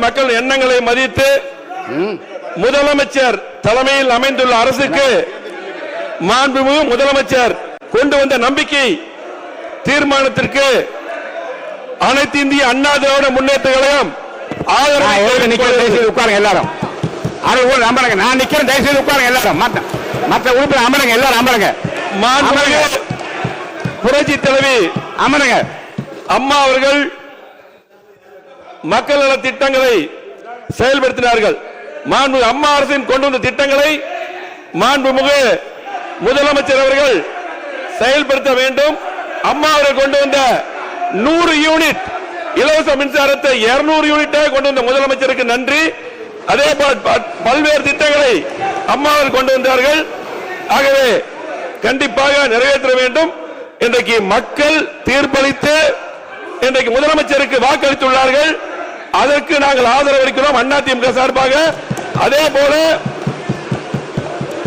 மக்கள் எண்ணங்களை மதித்து முதலமைச்சர் தலைமையில் அமைந்துள்ள அரசுக்கு மாண்புமிகு முதலமைச்சர் கொண்டு வந்த நம்பிக்கை தீர்மானத்திற்கு அனைத்து இந்திய அண்ணா திராவிட முன்னேற்ற கழகம் உட்காருங்க எல்லாரும். நான் நிக்கிறேன், தயவுசெய்து உட்காருங்க எல்லாரும். மற்ற உறுப்பினர் அமருங்க, எல்லாரும் அமருங்க. புரட்சி தலைவி அமருங்க. அம்மா அவர்கள் மக்கள் நல திட்டங்களை செயல்படுத்தினார்கள். மாண்புமிகு அம்மா அரசின் கொண்டு வந்த திட்டங்களை மாண்புமிகு முதலமைச்சர் அவர்கள் செயல்படுத்த வேண்டும். அம்மா அவர்கள் கொண்டு வந்த 100 யூனிட் இலவச மின்சாரத்தை 200 யூனிட்டாக கொண்டு வந்த முதலமைச்சருக்கு நன்றி. அதே போல் பல்வேறு திட்டங்களை அம்மா அவர்கள் கொண்டு வந்தார்கள். ஆகவே கண்டிப்பாக நிறைவேற்ற வேண்டும். இன்றைக்கு மக்கள் தீர்ப்பளித்து இன்றைக்கு முதலமைச்சருக்கு வாக்களித்துள்ளார்கள். அதற்கு நாங்கள் ஆதரவு அளிக்கிறோம் அதிமுக சார்பாக. அதே போல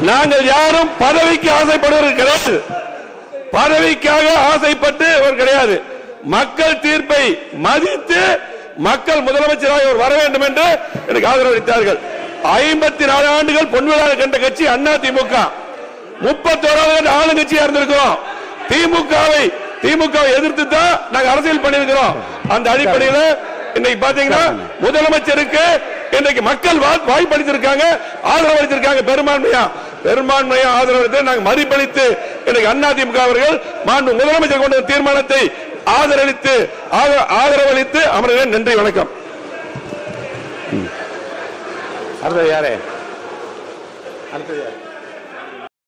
நாங்கள் யாரும் பதவிக்கு ஆசைப்படுவது கிடையாது, பதவிக்காக ஆசைப்பட்டு கிடையாது. மக்கள் தீர்ப்பை மதித்து மக்கள் முதலமைச்சராக வர வேண்டும் என்று எனக்கு ஆதரவு அளித்தார்கள். 54 ஆண்டுகள் பொன்விழா கண்ட கட்சி அதிமுக. 31வது ஆளுங்கட்சியா இருந்திருக்கிறோம். திமுகவை எதிர்த்து தான் நாங்கள் அரசியல் பண்ணிருக்கிறோம். அந்த அடிப்படையில் இன்னைக்கு பாத்தீங்கன்னா முதலமைச்சருக்கு இன்றைக்கு மக்கள் வாய்ப்பளித்திருக்காங்க, ஆதரவு அளித்திருக்காங்க. பெரும்பான்மையா ஆதரவு நாங்கள் மதிப்பளித்து இன்றைக்கு அதிமுக அவர்கள் முதலமைச்சர் கொண்ட தீர்மானத்தை ஆதரவளித்து அமர்கிறேன். நன்றி, வணக்கம். அடுத்தது யாரு?